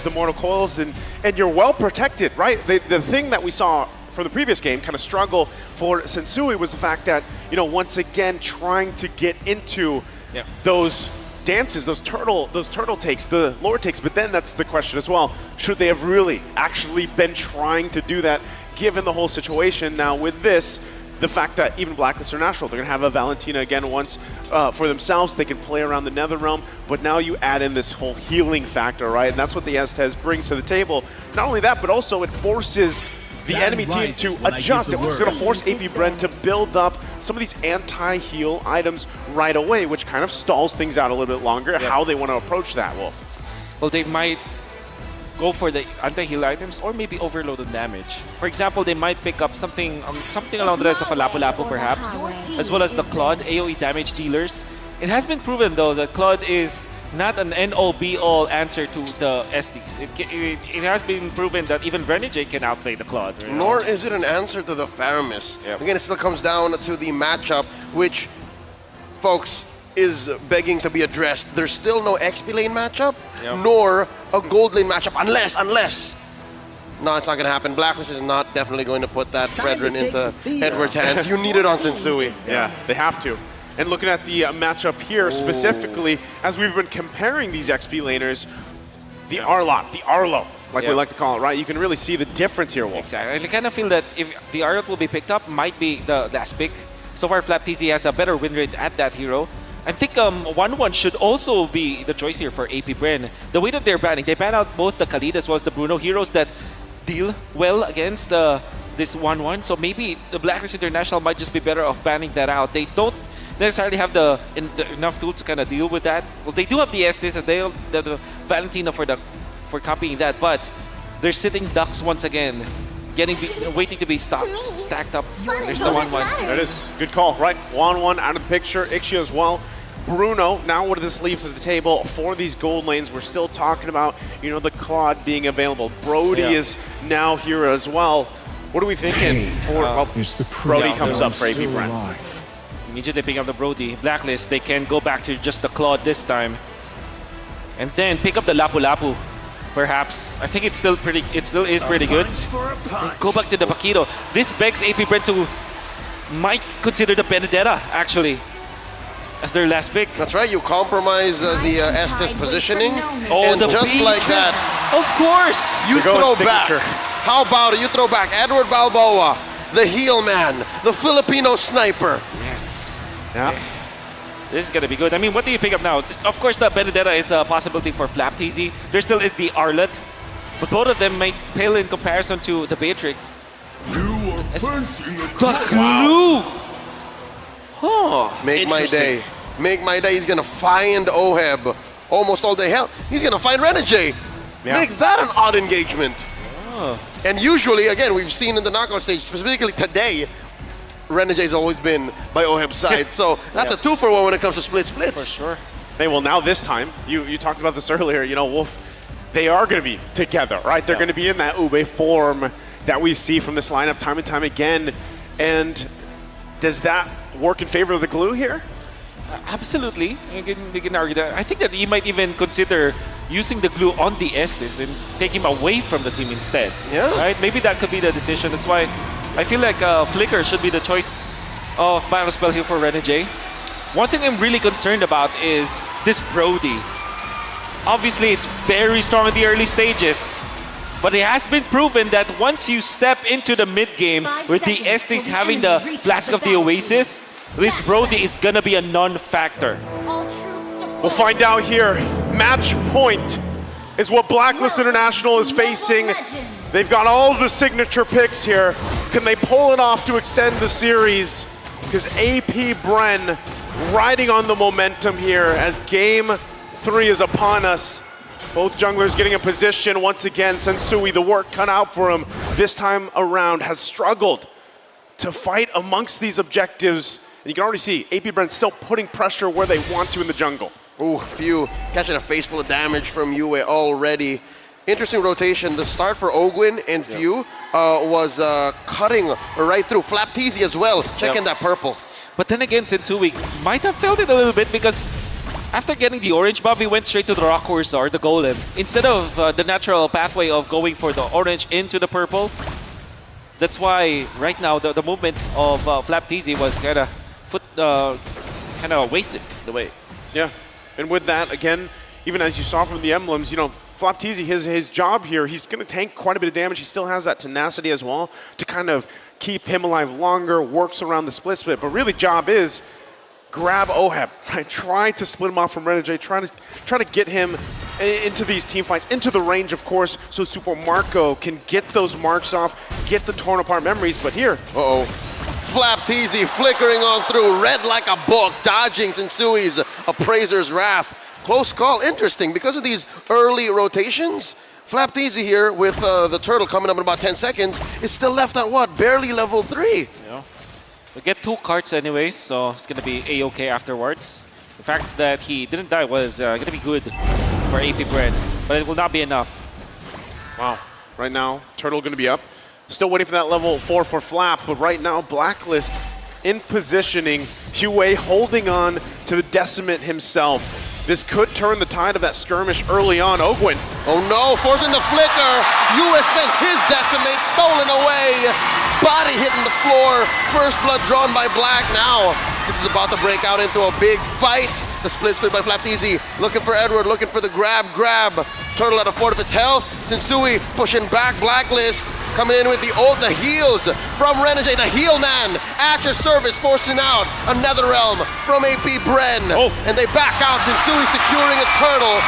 is the Mortal Coils, and you're well protected, right? The thing that we saw for the previous game kind of struggle for Sensui was the fact that, you know, once again trying to get into those dances, those turtle takes, the lore takes, but then that's the question as well. Should they have really actually been trying to do that given the whole situation? Now with this, the fact that even Blacklist International, they're going to have a Valentina again once for themselves. They can play around the Netherrealm, but now you add in this whole healing factor, right? And that's what the Estes brings to the table. Not only that, but also it forces the enemy team to adjust. It was going to force Bren to build up some of these anti-heal items right away, which kind of stalls things out a little bit longer. How they want to approach that, Wolf? Well, they might go for the anti-heal items or maybe overload on damage. For example, they might pick up something along the lines of a Lapu-Lapu perhaps, as well as the Claude AoE damage dealers. It has been proven though that Claude is not an end-all be-all answer to the Estes. It has been proven that even Renegade can outplay the Claude. Right? Nor is it an answer to the Faramis. Again, it still comes down to the matchup, which, folks, is begging to be addressed. There's still no XP lane matchup, nor a gold lane matchup, unless. No, it's not going to happen. Blacklist is not definitely going to put that Fredrin into Edward's hands. You need it on Sensui. Yeah, they have to. And looking at the matchup here specifically, as we've been comparing these XP laners, the Arlot, the Arlo, like we like to call it, right? You can really see the difference here, Wolf. Exactly. I kind of feel that if the Arlot will be picked up, might be the last pick. So far, FlapTZ has a better win rate at that hero. I think 1-1 should also be the choice here for Apbr. The way that they're banning, they ban out both the Khalid as well as the Bruno heroes that deal well against this 1-1. So maybe the Blacklist International might just be better off banning that out. They don't necessarily have the enough tools to kind of deal with that. Well, they do have the Estes and they have the Valentina for copying that, but they're sitting ducks once again, waiting to be stopped, stacked up. There's the 1-1. That is good call, right? 1-1 out of the picture. Ixia as well. Bruno, now what does this leave to the table for these gold lanes? We're still talking about, you know, the Claude being available. Brody is now here as well. What are we thinking for Brody comes up for Apbr? Immediately picking up the Brody. Blacklist, they can go back to just the Claude this time. And then pick up the Lapu-Lapu, perhaps. I think it still is pretty good. Go back to the Paquito. This begs Apbr to might consider the Benedetta, actually, as their last pick. That's right, you compromise the Estes positioning, and just Beatrice. like that, of course, you throw back. How about it? You throw back Edward Balboa, the heel man, the Filipino sniper. Yes. Yeah. This is going to be good. I mean, what do you pick up now? Of course, the Benedetta is a possibility for FlapTZ. There still is the Arlet, but both of them might pale in comparison to the Beatrix. You are facing a Glue! Oh, Make my day. Make my day. He's going to find Oheb almost all day. Hell, he's going to find Renegade. Make that an odd engagement. And usually, again, we've seen in the knockout stage, specifically today, Renegade's always been by Oheb's side. So that's a 2-for-1 when it comes to splits. for sure. Hey, well, now this time, you talked about this earlier, you know, Wolf, they are going to be together, right? They're going to be in that Ube form that we see from this lineup time and time again. And does that work in favor of the glue here? Absolutely. You can argue that. I think that you might even consider using the glue on the Estes and take him away from the team instead. Yeah. Right? Maybe that could be the decision. That's why I feel like Flicker should be the choice of battle spell here for Renegade. One thing I'm really concerned about is this Brody. Obviously, it's very strong in the early stages, but it has been proven that once you step into the mid-game with the Estes having the Flask of the Oasis, this Brody is gonna be a non-factor. We'll find out here. Match point is what Blacklist International is facing. They've got all the signature picks here. Can they pull it off to extend the series? Because Apbr riding on the momentum here as game 3 is upon us. Both junglers getting in position once again. Sensui, the work cut out for him this time around, has struggled to fight amongst these objectives. And you can already see Apbr still putting pressure where they want to in the jungle. Ooh, Few catching a face full of damage from Yue already. Interesting rotation. The start for Ogwin and Few was cutting right through. FlapTZ as well, checking that purple. But then again, Sensui might have felt it a little bit because After getting the orange buff, he went straight to the Rock Horse or the Golem. Instead of the natural pathway of going for the orange into the purple. That's why right now the movements of FlapTZ was kind of wasted the way. Yeah, and with that, again, even as you saw from the emblems, you know, FlapTZ, his job here, he's going to tank quite a bit of damage. He still has that tenacity as well to kind of keep him alive longer, works around the split, but really job is grab Oheb, right? Try to split him off from Renegade, try to get him into these team fights, into the range, of course, so Super Marco can get those marks off, get the torn apart memories, but here. Uh-oh. FlapTZ flickering on through, red like a book, dodging Sensui's Appraiser's Wrath. Close call, interesting, because of these early rotations, FlapTZ here with the turtle coming up in about 10 seconds is still left at what, barely level 3. Yeah. We get 2 cards anyways, so it's gonna be A-OK afterwards. The fact that he didn't die was gonna be good for Apbr, but it will not be enough. Wow, right now, turtle gonna be up. Still waiting for that level 4 for Flap, but right now, Blacklist in positioning, Hue holding on to the Decimate himself. This could turn the tide of that skirmish early on. Ogwin. Oh no, forcing the flicker. US spends his Decimate, stolen away. Body hitting the floor. First blood drawn by Black. Now, this is about to break out into a big fight. The split by FlapTZ, looking for Edward, looking for the grab. Turtle at a fourth of its health. Sensui pushing back Blacklist. Coming in with the heals from Renegade, the heal man at your service, forcing out another realm from Apbr. And they back out, Sensui securing a turtle.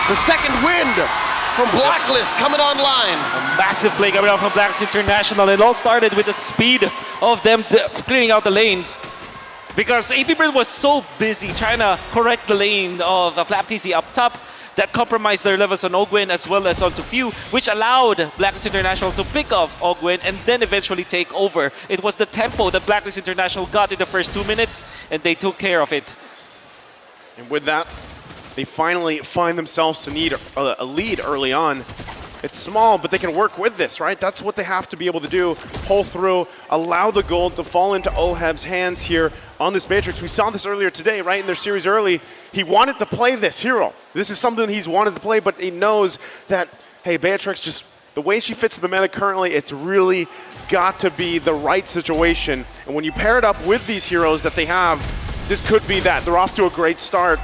The second wind from Blacklist coming online. A massive play coming out from Blacklist International. It all started with the speed of them clearing out the lanes. Because Apbr was so busy trying to correct the lane of FlapTZ up top that compromised their levels on Ogwin as well as onto Few, which allowed Blacklist International to pick off Ogwin and then eventually take over. It was the tempo that Blacklist International got in the first 2 minutes, and they took care of it. And with that, they finally find themselves a lead early on. It's small, but they can work with this, right? That's what they have to be able to do. Pull through, allow the gold to fall into Oheb's hands here on this Matrix. We saw this earlier today, right? In their series early, he wanted to play this hero. This is something he's wanted to play, but he knows that, hey, Beatrix, just the way she fits in the meta currently, it's really got to be the right situation. And when you pair it up with these heroes that they have, this could be that. They're off to a great start.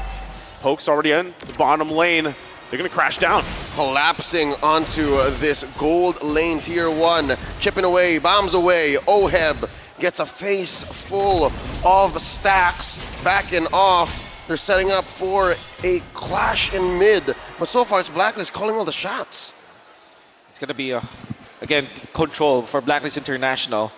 Poke's already in the bottom lane. They're going to crash down. Collapsing onto this gold lane tier 1. Chipping away, bombs away. Oheb gets a face full of stacks. Backing off. They're setting up for a clash in mid. But so far, it's Blacklist calling all the shots. It's going to be, again, control for Blacklist International.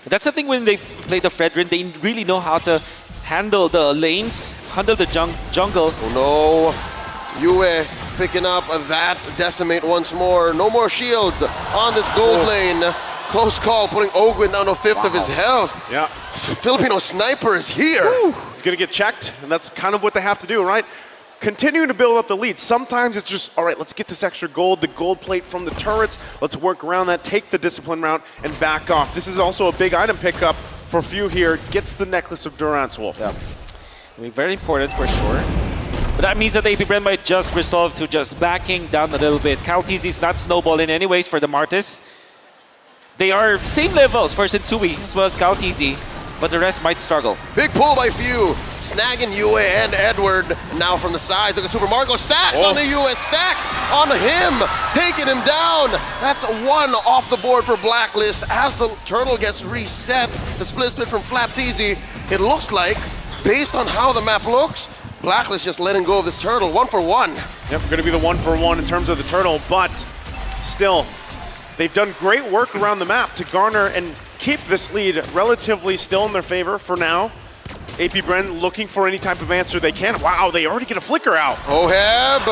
That's the thing when they play the Fredrin, they really know how to handle the lanes, handle the jungle. Oh no. Yue picking up that Decimate once more. No more shields on this gold lane. Close call, putting Ogwin down to 5th of his health. Yeah. Filipino sniper is here. Woo. He's going to get checked, and that's kind of what they have to do, right? Continuing to build up the lead. Sometimes it's just, all right, let's get this extra gold, the gold plate from the turrets. Let's work around that, take the discipline route, and back off. This is also a big item pickup for Few here. Gets the necklace of Durance Wolf. Yeah. I mean, very important for sure. But that means that Apbr might just resolve to just backing down a little bit. CalTZ is not snowballing anyways for the Martis. They are same levels for Sensui as well as CalTZ, but the rest might struggle. Big pull by Few, snagging Yue and Edward. Now from the side, look at Super Marco, stacks on the Yue, stacks on him, taking him down. That's 1 off the board for Blacklist. As the turtle gets reset, the split from FlapTZ, it looks like, based on how the map looks, Blacklist just letting go of this turtle, 1 for 1. Yep, going to be the 1 for 1 in terms of the turtle, but still, they've done great work around the map to garner and keep this lead relatively still in their favor for now. Apbr looking for any type of answer they can. Wow, they already get a flicker out. Oheb,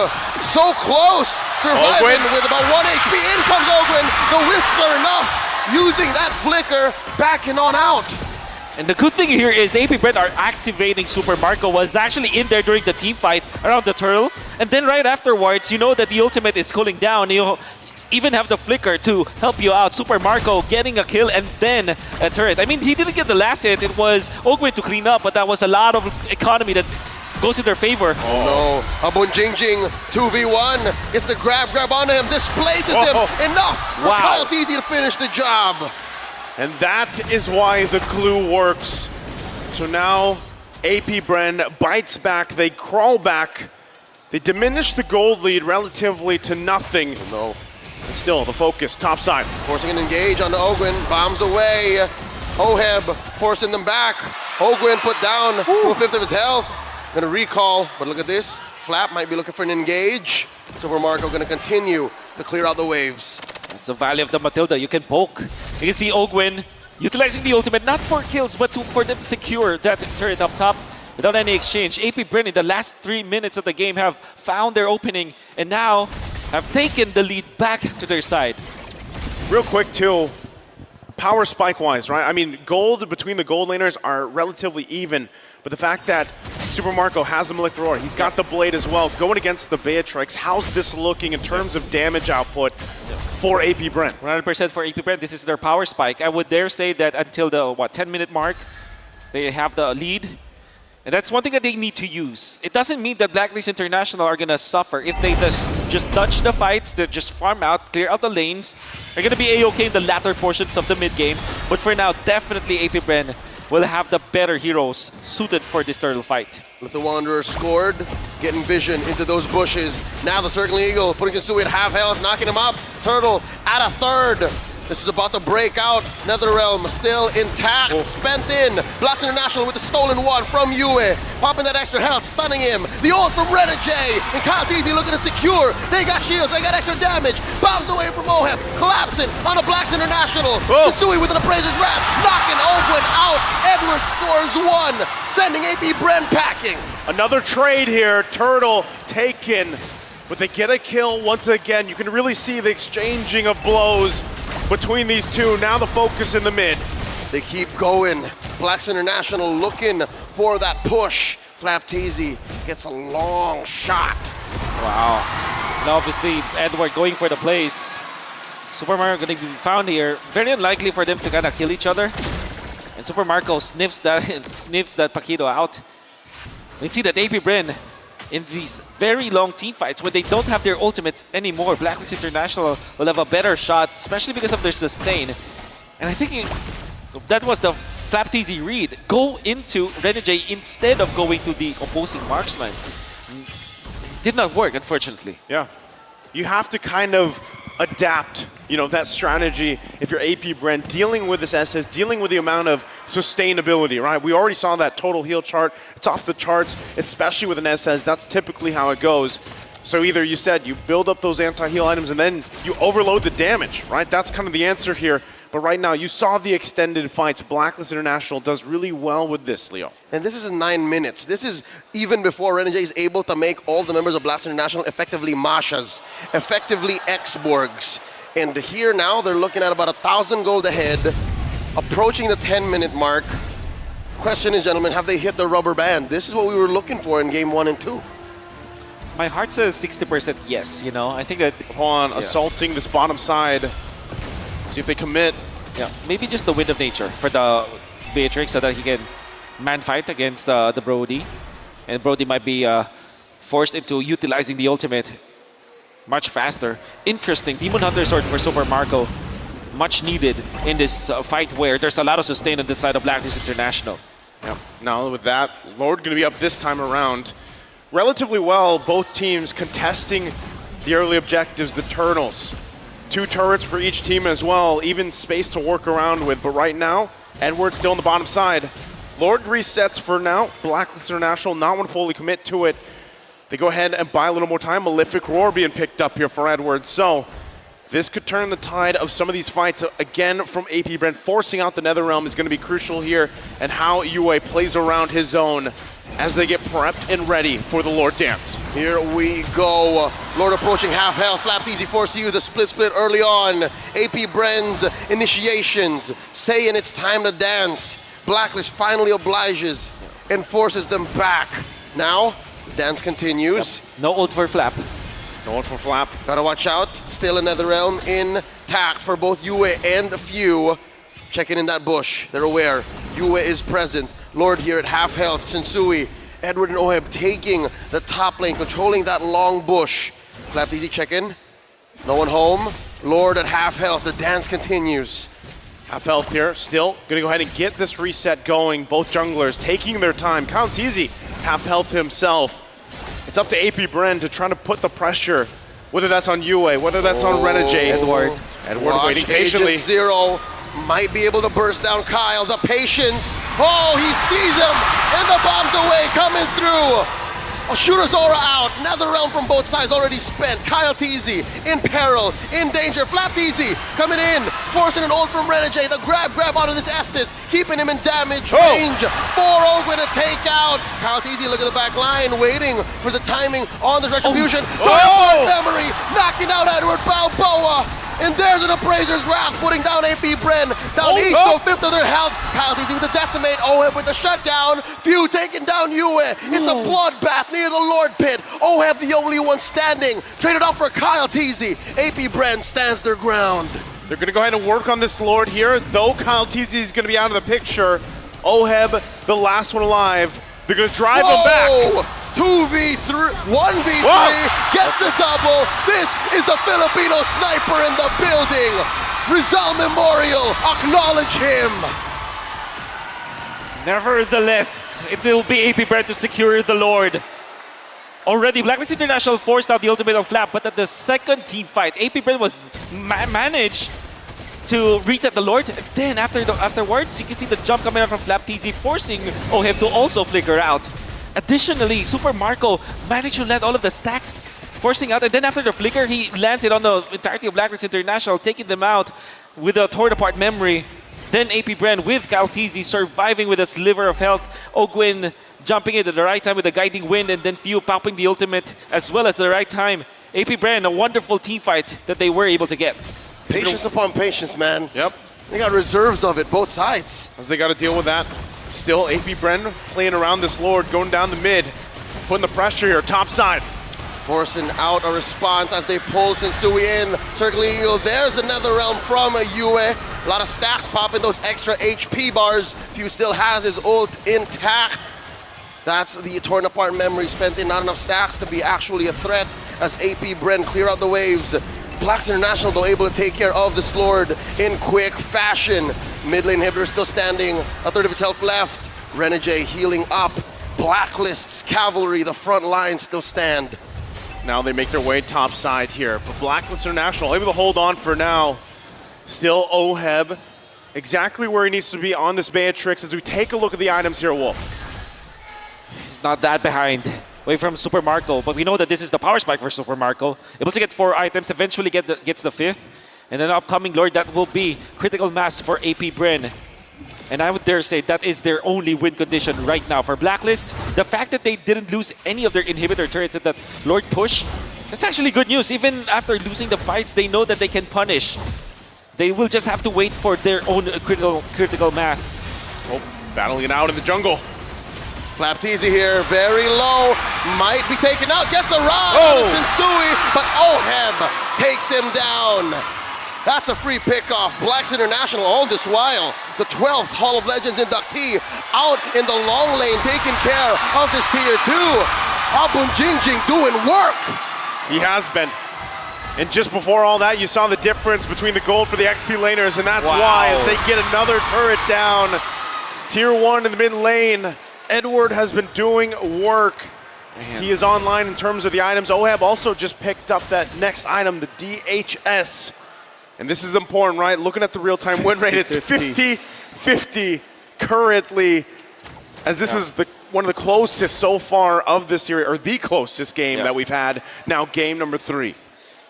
so close, surviving with about 1 HP. In comes Ogwin, the Whisper enough, using that flicker, backing on out. And the good thing here is Apbr are activating Super Marco, was actually in there during the team fight around the turtle. And then right afterwards, you know that the ultimate is cooling down. You even have the flicker to help you out. Super Marco getting a kill and then a turret. I mean, he didn't get the last hit. It was Ogwin to clean up, but that was a lot of economy that goes in their favor. Oh no, a Bunjingjing 2v1 gets the grab on him, displaces him, enough for Wow. Kyle Teasy to finish the job. And that is why the glue works. So now AP Bren bites back, they crawl back, they diminish the gold lead relatively to nothing. No. And still, the focus, top side. Forcing an engage on the Ogwin, bombs away. Oheb forcing them back. Ogwin put down to a fifth of his health. Gonna recall, but look at this. Flap might be looking for an engage. Super Marco gonna continue to clear out the waves. It's the value of the Matilda. You can poke. You can see Ogwin utilizing the ultimate, not for kills, but for them to secure that turret up top without any exchange. AP Bren in the last 3 minutes of the game have found their opening and now have taken the lead back to their side. Real quick too, power spike wise, right? I mean, gold between the gold laners are relatively even, but the fact that Super Marco has the Malefic Roar, he's got the Blade as well, going against the Beatrix, how's this looking in terms of damage output for AP Bren? 100% for AP Bren. This is their power spike. I would dare say that until the 10-minute mark, they have the lead. And that's one thing that they need to use. It doesn't mean that Blacklist International are going to suffer. If they just dodge the fights, they just farm out, clear out the lanes, they're going to be A-okay in the latter portions of the mid-game. But for now, definitely AP Bren will have the better heroes suited for this turtle fight. Little Wanderer scored, getting vision into those bushes. Now the Circling Eagle putting Sensui at half health, knocking him up. Turtle at a third. This is about to break out. Netherrealm still intact, spent in. Blacklist International with the stolen one from Yue. Popping that extra health, stunning him. The ult from Renegade. And Kyle Teasy looking to secure. They got shields, they got extra damage. Bombs away from Moheb, collapsing on a Blacklist International. Sensui with an Appraiser's Wrath, knocking Ogwin out. Edwards scores one, sending AP Bren packing. Another trade here, Turtle taken, but they get a kill once again. You can really see the exchanging of blows between these two. Now the focus in the mid. They keep going. Blacklist International looking for that push. Flap Teasy gets a long shot. Wow. Now obviously Edward going for the plays. Super Mario going to be found here. Very unlikely for them to kind of kill each other. And Super Marco sniffs that Paquito out. We see that AP Bren in these very long team fights, when they don't have their ultimates anymore, Blacklist International will have a better shot, especially because of their sustain. And I think that was the Flap Teasy read. Go into Renegade instead of going to the opposing marksman. Did not work, unfortunately. Yeah. You have to kind of adapt, that strategy if you're AP Bren, dealing with this SS, dealing with the amount of sustainability, right? We already saw that total heal chart. It's off the charts, especially with an SS. That's typically how it goes. So either you said you build up those anti-heal items and then you overload the damage, right? That's kind of the answer here. But right now, you saw the extended fights. Blacklist International does really well with this, Leo. And this is in 9 minutes. This is even before Renegade is able to make all the members of Blacklist International effectively Mashas, effectively X-Borgs. And here now, they're looking at about 1,000 gold ahead, approaching the 10-minute mark. Question is, gentlemen, have they hit the rubber band? This is what we were looking for in game 1 and 2. My heart says 60% yes, I think that... Upon assaulting this bottom side, see if they commit. Yeah, maybe just the Wind of Nature for the Beatrix so that he can man fight against the Brody. And Brody might be forced into utilizing the ultimate much faster. Interesting, Demon Hunter Sword for Super Marco. Much needed in this fight where there's a lot of sustain on this side of Blacklist International. Yeah. Now with that, Lord going to be up this time around. Relatively well, both teams contesting the early objectives, the Turtles. 2 turrets for each team as well, even space to work around with. But right now, Edward's still on the bottom side. Lord resets for now. Blacklist International not want to fully commit to it. They go ahead and buy a little more time. Malefic Roar being picked up here for Edward. So this could turn the tide of some of these fights. Again, from AP Bren, forcing out the Netherrealm is going to be crucial here, and how Yue plays around his own as they get prepped and ready for the Lord dance. Here we go. Lord approaching half health. Flap Teasy forced to use a split early on. AP Bren's initiations saying it's time to dance. Blacklist finally obliges and forces them back. Now, the dance continues. Yep. No ult for Flap. No ult for Flap. Gotta watch out. Still another realm intact for both Yue and the Few. Checking in that bush. They're aware. Yue is present. Lord here at half health. Sensui Edward and Oheb taking the top lane, controlling that long bush. Flap easy check in. No one home. Lord at half health. The dance continues. Half health here, still gonna go ahead and get this reset going. Both junglers taking their time. Count easy, half health himself. It's up to AP Bren to try to put the pressure, whether that's on Yue, whether that's on Renegade. Edward waiting patiently. Agent Zero might be able to burst down Kyle. The patience. Oh, he sees him, and the bomb's away, coming through. A shooter's aura out. Another round from both sides already spent. Kyle TZ in peril, in danger. Flap TZ coming in, forcing an ult from Renegade. The grab onto this Estes, keeping him in damage range. 4-0 with a takeout. Kyle TZ look at the back line, waiting for the timing on the retribution. Memory, knocking out Edward Balboa. And there's an Appraiser's Wrath, putting down AP Bren, down each to a fifth of their health. Kyle TZ with the decimate, Oheb with the shutdown. Few taking down Yue. It's a bloodbath near the Lord Pit. Oheb the only one standing. Traded off for Kyle TZ. AP Bren stands their ground. They're gonna go ahead and work on this Lord here, though Kyle TZ is gonna be out of the picture. Oheb, the last one alive. They're gonna drive him back. 2v3, 1v3, gets the double. This is the Filipino sniper in the building. Rizal Memorial, acknowledge him. Nevertheless, it will be AP Bren to secure the Lord. Already, Blacklist International forced out the ultimate of Flap, but at the second team fight, AP Bren was managed to reset the Lord. And then afterwards, you can see the jump coming out from Flap TZ, forcing Oheb to also flicker out. Additionally, Super Marco managed to land all of the stacks, forcing out, and then after the flicker, he lands it on the entirety of Blacklist International, taking them out with a torn apart memory. Then AP Bren with Kyle TZ surviving with a sliver of health. Ogwin jumping in at the right time with a guiding wind, and then Few popping the ultimate as well as the right time. AP Bren, a wonderful team fight that they were able to get. Patience upon patience, man. Yep. They got reserves of it, both sides. As they gotta deal with that. Still, AP Bren playing around this Lord, going down the mid, putting the pressure here, top side. Forcing out a response as they pull Sensui in. Circling Eagle, there's another round from Yue. A lot of stacks popping those extra HP bars. Few still has his ult intact. That's the torn apart memory, spent in not enough stacks to be actually a threat as AP Bren clear out the waves. Blacks International, though, able to take care of this Lord in quick fashion. Mid lane inhibitor still standing, a third of its health left. Renegade healing up. Blacklist's cavalry, the front line still stand. Now they make their way top side here, but Blacklist International able to hold on for now. Still Oheb, exactly where he needs to be on this Beatrix as we take a look at the items here, Wolf. Not that behind, away from Super Marco, but we know that this is the power spike for Super Marco. Able to get 4 items, eventually gets the 5th. And then upcoming Lord, that will be critical mass for AP Bren. And I would dare say that is their only win condition right now. For Blacklist, the fact that they didn't lose any of their inhibitor turrets at that Lord push, that's actually good news. Even after losing the fights, they know that they can punish. They will just have to wait for their own critical mass. Oh, battling it out in the jungle. Flap TZ here, very low, might be taken out, gets the rod on Sensui, but Oheb takes him down. That's a free pickoff. Blacks International all this while. The 12th Hall of Legends inductee out in the long lane, taking care of this tier 2. Abun Jingjing doing work. He has been. And just before all that, you saw the difference between the gold for the XP laners, and that's why as they get another turret down. Tier 1 in the mid lane. Edward has been doing work. Man. He is online in terms of the items. Oheb also just picked up that next item, the DHS. And this is important, right? Looking at the real-time win rate, it's 50-50 currently, as this is one of the closest so far of this series, or the closest game that we've had. Now game number 3.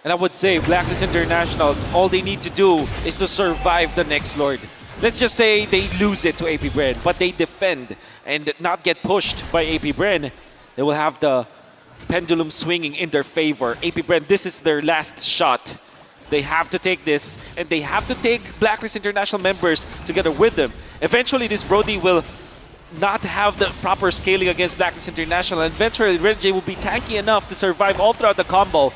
And I would say Blacklist International, all they need to do is to survive the next Lord. Let's just say they lose it to AP Bren, but they defend and not get pushed by AP Bren. They will have the pendulum swinging in their favor. AP Bren, this is their last shot. They have to take this, and they have to take Blacklist International members together with them. Eventually, this Brody will not have the proper scaling against Blacklist International, and eventually Renegade will be tanky enough to survive all throughout the combo.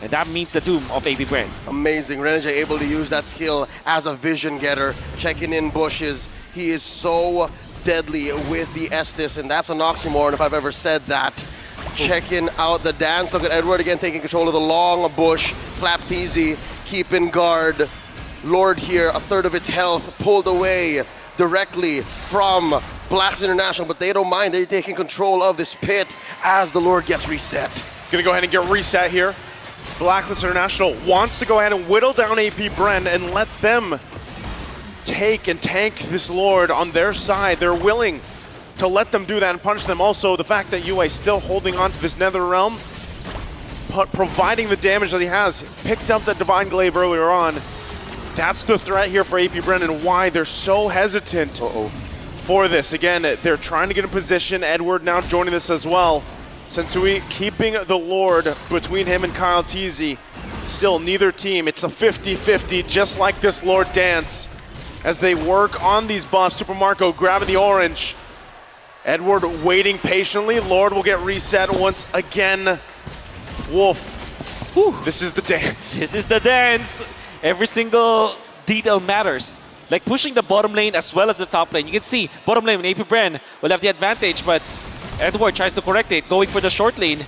And that means the doom of AP Bren. Amazing. Renegade able to use that skill as a vision getter, checking in bushes. He is so deadly with the Estes, and that's an oxymoron if I've ever said that. Checking out the dance. Look at Edward again taking control of the long bush. Flapteasy keeping guard. Lord here, a third of its health pulled away directly from Blacklist International, but they don't mind. They're taking control of this pit as the Lord gets reset. Gonna go ahead and get reset here. Blacklist International wants to go ahead and whittle down AP Bren and let them take and tank this Lord on their side. They're willing to let them do that and punish them. Also, the fact that UA is still holding on to this Nether Realm, providing the damage that he has, picked up that Divine Glaive earlier on. That's the threat here for AP Bren and why they're so hesitant for this. Again, they're trying to get in position. Edward now joining this as well. Sensui keeping the Lord between him and Kyle Teasy. Still, neither team, it's a 50-50, just like this Lord dance. As they work on these buffs, Super Marco grabbing the orange. Edward waiting patiently. Lord will get reset once again. Wolf, this is the dance. This is the dance. Every single detail matters. Like pushing the bottom lane as well as the top lane. You can see bottom lane when AP Bren will have the advantage, but Edward tries to correct it, going for the short lane.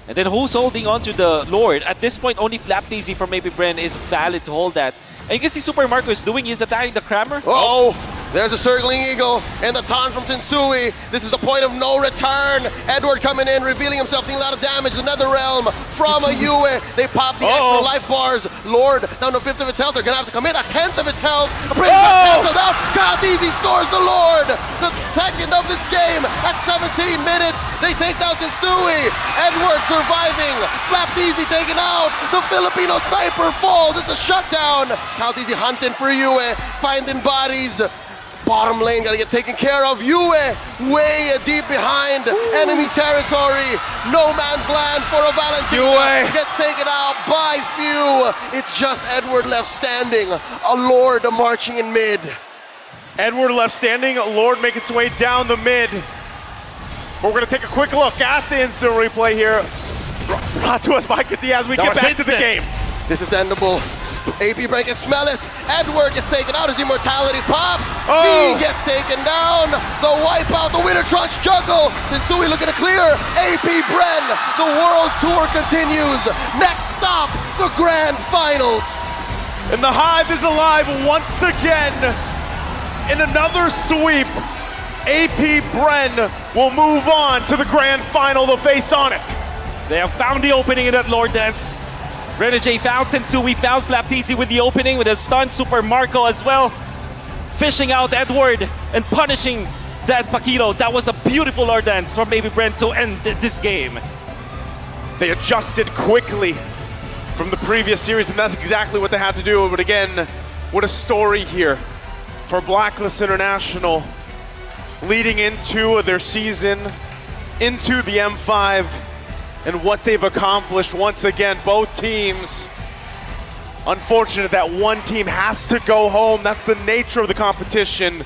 And then who's holding on to the Lord? At this point, only Flapteasy from AP Bren is valid to hold that. And you can see Super Marco is doing his attacking the Crammer. Oh, there's a circling eagle and the taunt from Sensui. This is the point of no return. Edward coming in, revealing himself, dealing a lot of damage. The Nether Realm from a Yue. They pop the extra life bars. Lord down to a fifth of its health. They're gonna have to commit a tenth of its health. Brings back canceled out. God, easy scores the Lord. The second of this game at 17 minutes. They take down Sensui. Edward surviving. Flapteasy taken out. The Filipino sniper falls. It's a shutdown. Kalteasy hunting for Yue, finding bodies. Bottom lane gotta get taken care of. Yue way deep behind enemy territory. No man's land for a Valentina. Gets taken out by few. It's just Edward left standing. A Lord marching in mid. Edward left standing, Lord making its way down the mid. But we're gonna take a quick look at the instant replay here. Brought to us by Katia as we get back to the game. This is endable. AP Bren can smell it. Edward gets taken out. His immortality popped. He gets taken down. The wipeout, the Winter Trunks juggle. Sensui looking to clear. AP Bren, the world tour continues. Next stop, the grand finals. And the Hive is alive once again. In another sweep, AP Bren will move on to the grand final to face Sonic. They have found the opening in that Lord dance. Renegade found Sensui, found Flapteasy with the opening with a stun. Super Marco as well. Fishing out Edward and punishing that Paquito. That was a beautiful Lord dance from AP Bren to end this game. They adjusted quickly from the previous series, and that's exactly what they had to do. But again, what a story here for Blacklist International leading into their season, into the M5. And what they've accomplished once again, both teams. Unfortunate that one team has to go home. That's the nature of the competition.